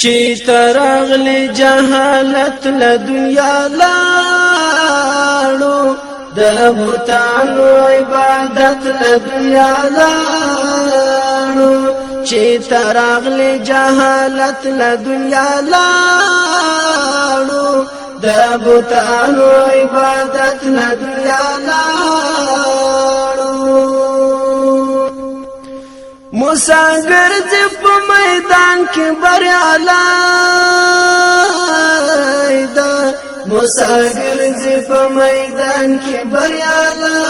چې ترغلی جهالت له دنیا لاړو د بوتانو عبادت له دنیا لاړو چې ترغلی جهالت له دنیا لاړو د بوتانو عبادت له دنیا لاړو مساګر دې په میدان کې بریالی ده مساګر دې په میدان کې بریالی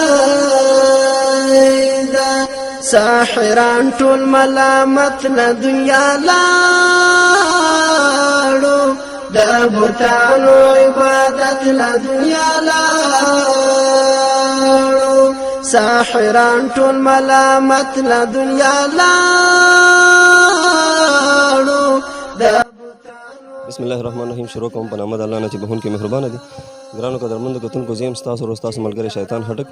ده ساحران ټول ملامت له دنیا لاړو د بوتانو عبادت له دنیا لاړو ساحران ټول ملامت له دنیا لاړو. بسم الله الرحمن الرحیم. شروع کوم په نام د الله نه چې بهون کې مهربانه دي. ګرانو قدرمنو کتونکو زم تاسو ورو تاسو ملګری شیطان هټک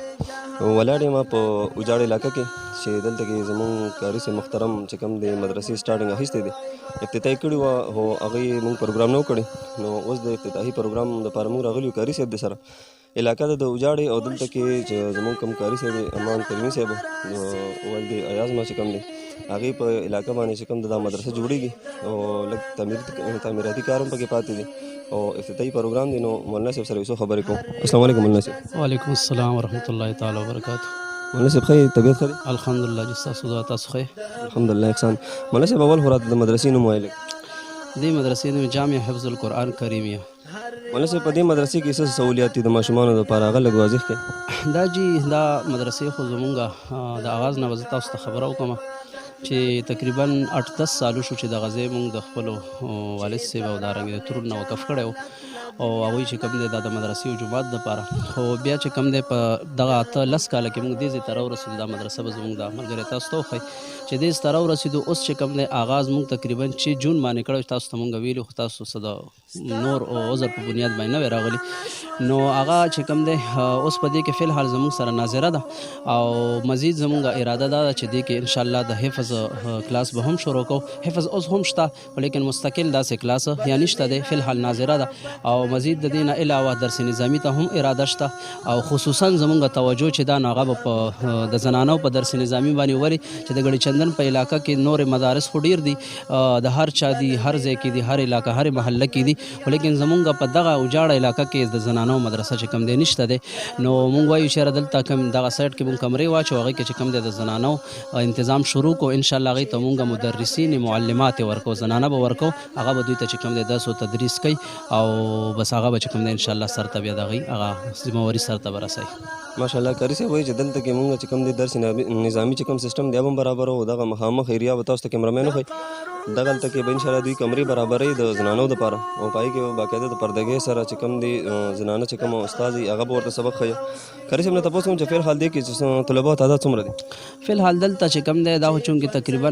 ولاړې ما په وجاړې علاقه کې چې دلته کې زمون کاری سي محترم چې کوم د مدرسې سٹارټینګ اخیسته دي افتتاحي کړي و هو هغه مونږ پروګرام نو کړی نو اوس د افتتاحي پروګرام د لپاره مونږ راغلیو کاری سي د سره علاقه د وجاړې او دلته کې چې زمون کوم کاری سي امان کریمي صاحب نو ول دي ایاز ما چې کوم دي هغه په علاقه باندې چې کوم د مدرسې جوړیږي او لږ تعمیراتي کارونه پکې پاتې دي او افتتاحي پروګرام دی نو مولانا صاحب سره یو خبرې کوم. السلام علیکم مولانا صاحب. وعلیکم السلام ورحمۃ اللہ تعالی وبرکاتہ. مولانا صاحب خیر طبیعت خیر الحمدلله جستا سودا تاسو خیر الحمدلله احسان. مولانا صاحب اول خورات د مدرسې نوم وایي دې مدرسې نوم جامع حفظ القرآن کریمیه. مولانا صاحب په دې مدرسې کې څه سہولیات دي د ماشومانو لپاره هغه لږ واضح کړئ. دا جی دا مدرسې خو زمونږه د آغاز نه وزه تاسو ته خبره وکړم چې تقریبا 8-10 سالو شو چې د غزې مونږ د خپل والد صاحب او دارنګ د ترور نه وقف کړی او هغوی چې کوم دی دا د مدرسې او جومات دپاره خو بیا چې کوم دی په دغه 8-10 کاله کې مونږ دې ځای ته راورسېدو دا مدرسه به زمونږ د ملګری تاسو ته وښایي چې دې ځای ته راورسېدو اوس چې کوم دی آغاز مونږ تقریبا 6 جون باندې کړی تاسو ته مونږ ویلي خو تاسو څه د نور او عذر په بنیاد باندې نه وی راغلي نو هغه چې کوم دی اوس په دې کې فی الحال زموږ سره ناظره ده او مزید زموږ اراده ده چې دې کې انشاءالله د حفظ کلاس به هم شروع کوو. حفظ اوس هم شته لیکن مستقل داسې کلاس یا نشته دی فی الحال ناظره ده او مزید د دې نه علاوه درس نظامي ته هم اراده شته او خصوصا زموږ توجه چې دا نو هغه په د زنانو په درس نظامي باندې وري چې د ګړي چندن په علاقه کې نور مدارس خو ډیر دي د هر چا دي هر ځای کې دي هر علاقه هر محله کې دي لیکن زموږ په دغه وجاړه علاقه کې د زنانو مدرسه چې کم دی نشته دی نو مونږ وایو چې دلته کوم دغه سایډ کې مونږ کمرې واچو هغې کې چې کوم دی د زنانو انتظام شروع کو انشاءالله هغې ته مونږ مدرسین معلمات ورکو زنانه به ورکو هغه به دوی ته چې کوم دی درس او تدریس کوي او بس هغه به چې کوم دی انشاءالله سر ته بیا د هغې هغه ذمهواري سر ته به رسوي. ماشاءالله کاری صاحب وایي چې دلته کې مونږ چې کوم دی درس نظامي چې کوم سیسټم دی هم برابر او دغه مخامخ ایریا به تاسو ته کیمرامین وښایي دغلته کې به انشاءالله دوی کمرې برابروي د زنانو دپاره او په هغې کې به باقاعده د پردګۍ سره چې کوم دی زنانه چې کوم استاد وي هغه به ورته سبق ښیي. کاري صاحب نه تپوس کوم چې فی الحال دی کې چې طلباو تعداد څومره دی؟ فی الحال دلته چې کوم دی دا خو چونکې تقریبا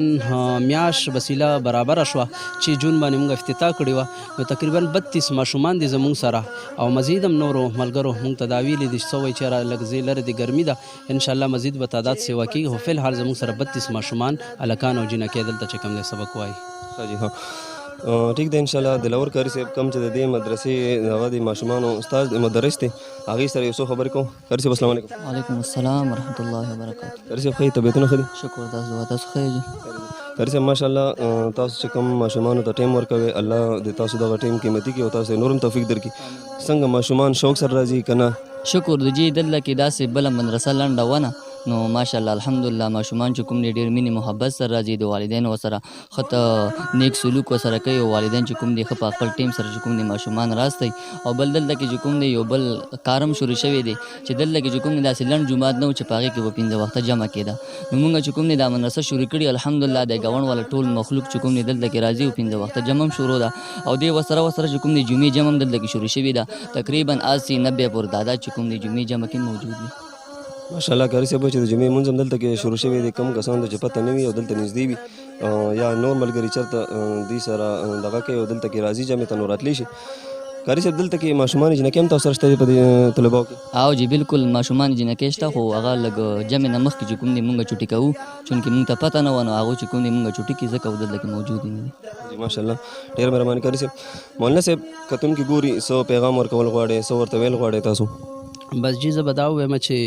میاشت وسیله برابره شوه چې جون باندې موږ افتتاح کړې وه نو تقریبا 32 ماشومان دي زموږ سره او مزید هم نورو ملګرو موږ ته دا ویلي دي چې څه وایي چې لږ ځای لرې د ګرمي ده انشاءالله مزید به تعداد سیوا کېږي خو فی الحال زموږ سره 32 ماشومان هلکان او جینکۍ دلته چې کوم دی سبق وایي. جی ها ٹھیک ده انشاءالله دلاور کاری صاحب کم چې د دې مدرسې هغه د ماشومانو استاد مدرس دی هغې سره یو څه خبرې کوم. کاری صاحب السلام علیکم. وعلیکم السلام ورحمۃ اللہ وبرکاتہ. کاری صاحب ښه طبیعتونه ښه دي؟ شکر تاسو دعا تاسو ښه دي؟ کاری صاحب ماشاءالله تاسو چې کوم ماشومانو ته ټایم ورکوئ الله د تاسو دغه ټایم قیمتي کړي او تاسو نور هم توفیق درکړي. څنګه ماشومان شوق سره راځي که نه؟ شکر د جی دلته کې داسې بله مدرسه لنډه ونه نو ماشاءالله الحمدلله ماشومان چې کوم دی ډېر مینې محبت سره راځي د والدینو سره ښه نیک سلوک ورسره کوي او والدین چې کوم دی ښه په خپل ټیم سره چې کوم دی ماشومان راستئ او بل دلته کې چې کوم دی یو بل کارم شروع شوی دی چې دلته کې چې کوم دی داسې لنډ جومات نه و چې په هغې کې به 15 وخته جمع کېده نو مونږ چې کوم دی دا مدرسه شروع کړي الحمدلله د ګاونډ والا ټول مخلوق چې کوم دی دلته کې راځي او 15 وخته جمع هم شروع ده او دې ورسره چې کوم دی جمعې جمع هم دلته کې شروع شوې ده تقریبا 80-90 پورې تعداد چې کوم دی جمعې جمع کې موجود وي. ماشاءالله کاری صاحب چې د جمعې لمونځ هم دلته کې شروع شوی دی کم کسان ته چې پته نه وي او دلته نږدې وي یا نور ملګري چېرته دوی سره دغه کوي او دلته کې راځي جمعې ته نو راتلی شي. کاري صاحب دلته کې ماشومان جنکۍ هم تاسو سره شته دي په دې طلباو کې؟ او جی بالکل ماشومان جنکۍ شته خو هغه لږ جمع نه مخکې چې کوم دی مونږ چوټي کوو چونکې مونږ ته پته نه وه نو هغوی چې کوم دی مونږ چوټي کړي ځکه دلته کې موجود نه دي. جی ماشاءالله ډېره مهرباني کاري صاحب. مولانا صاحب کتونکي ګوري څه پیغام ورکول غواړئ څه ورته ویل غواړئ تاسو؟ بس جی زه به دا ووایم چې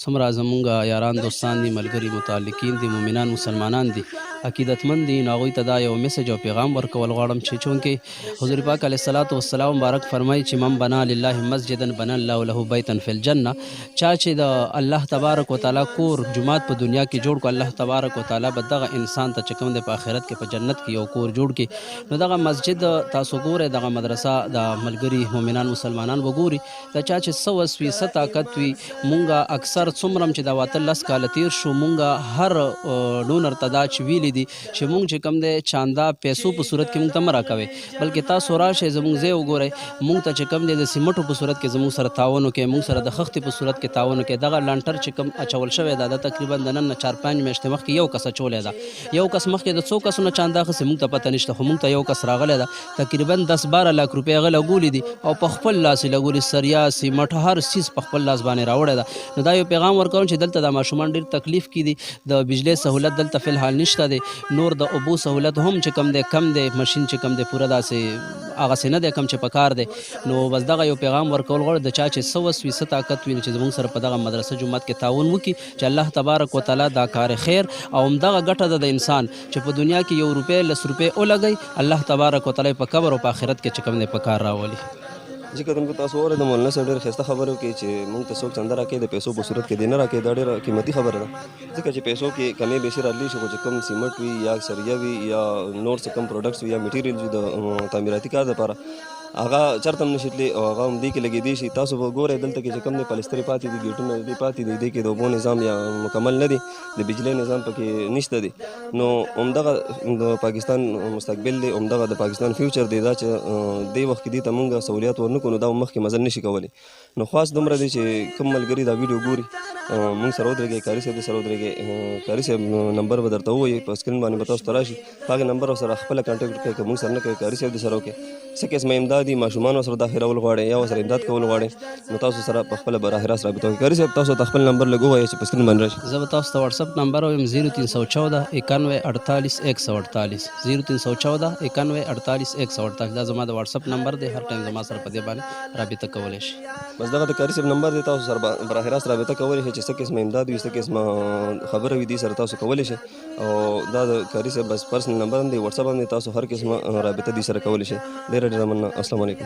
څومره زمونږ یاران دوستان دي ملګري متعلقین دي مؤمنان مسلمانان دي عقیدتمند دي نو هغوی ته دا یو میسج او پیغام ورکول غواړم چې چونکې حضور پاک علیه الصلاة والسلام مبارک فرمایي چې من بنا لله مسجدا بنا الله له بیتا فی الجنه چا چې د الله تبارک وتعالی کور جومات په دنیا کې جوړ کړو الله تبارک وتعالی به دغه انسان ته چې کوم دی په آخرت کې په جنت کې یو کور جوړ کړي. نو دغه مسجد تاسو ګورئ دغه مدرسه د ملګري مؤمنان مسلمانان وګوري د چا چې څه وس وي څه طاقت وي مونږه اکثر څومره چې دا واته لس کاله تیر شو مونږه هر ډونر ته دا چې ویلي دي چې مونږ چې کوم دی چاندا پیسو په صورت کې مونږ ته مه راکوئ بلکې تاسو راشئ زمونږ ځای وګورئ مونږ ته چې کوم دی د سیمټو په صورت کې زمونږ سره تعاون وکړئ مونږ سره د خښتې په صورت کې تعاون وکړئ. دغه لانټر چې کوم اچول شوی دا د تقریبا د نن نه 4-5 میاشتې مخکې یو کس اچولی ده یو کس مخکې د څو کسونو چاندا اخیستې مونږ ته پته نشته خو مونږ ته یو کس راغلی ده تقریبا 10-12 لاک روپۍ هغه لګولي دي او په خپل لاس یې لګولي سریا سیمټ هر څیز په خپل لاس باندې راوړی ده. نو دا یو پیغام ورکوم چې دلته د ماشومان ډېر تکلیف کې دي د بجلی سهولت دلته فی الحال نشته دی نور د اوبو سهولت هم چې کم دی کم دی ماشین چې کم دی پوره داسې هغسې نه دی کم چې په کار دی. نو بس دغه یو پیغام ورکول غواړم د چا چې څه وس وي څه طاقت وي چې زموږ سره په دغه مدرسه جومات کې تعاون وکړي چې الله تبارک وتعالی دا کار خیر او همدغه ګټه ده د انسان چې په دنیا کې 1 روپۍ 10 روپۍ ولګوي الله تبارک وتعالی په قبر او په آخرت کې چې کم دی په کار راولي. جی کتونکو تاسو اورئ د مولانا صاحب ډېره ښایسته خبره وکړي چې موږ ته څوک چنده راکوي د پیسو په صورت کې دی نه راکوي دا ډېره قیمتي خبره ده ځکه چې پیسو کې کمی بیشي راتلی شي خو چې کوم سیمټ وي یا سریه وي یا نور څه کم پروډکټس وي یا میټیریل وي د تعمیراتي کار دپاره هغه چېرته هم نشي تللی او هغه هم دې کې لګېدی شي. تاسو به ګورئ دلته کې چې کوم دی پلسترې پاتې دي ګیټونه دې پاتې دي دې کې د اوبو نظام یا مکمل نه دی د بجلی نظام پکې نشته دی نو همدغه د پاکستان مستقبل دی همدغه د پاکستان فیوچر دی دا چې دې وخت کې دې ته مونږ سہولیات ورنه کړو نو دا مخکې مزل نشي کولی. نو خاص دومره دی چې کوم ملګري دا ویډیو ګوري مونږ سره ودرېږئ کاري صاحب سره ودرېږئ کاري صاحب نمبر به درته ووایي په سکرین باندې به تاسو ته راشي په هغې نمبر سره خپله کانټیکټ کوئ که مونږ سره نه کوئ کاري صاحب سره وکړئ څه قسمه امداد دي ماشومان ورسره داخلول غواړئ یا ورسره امداد کول غواړئ نو تاسو سره په خپله براه راست رابطه وکړئ. کاري صاحب تاسو ته خپل نمبر لږ ووایئ چې په سکرین باندې راشي. زه به تاسو ته واتساپ نمبر وایم 0314 91 48 148 0314 91 48 148 دا زما د واتساپ نمبر دی هر ټایم زما سره په دې باندې رابطه کولی شي. بس دغه د کاري صاحب نمبر دی تاسو سره براه راست رابطه کولی شئ چې څه قسمه امداد وي څه قسمه خبره وي دې سره تاسو کولی شئ او دا د کاري صاحب بس پرسنل نمبر هم دی واتساپ هم دی تاسو هر قسمه رابطه دې سره کولی شئ. ډېره ډېره مننه. السلام علیکم.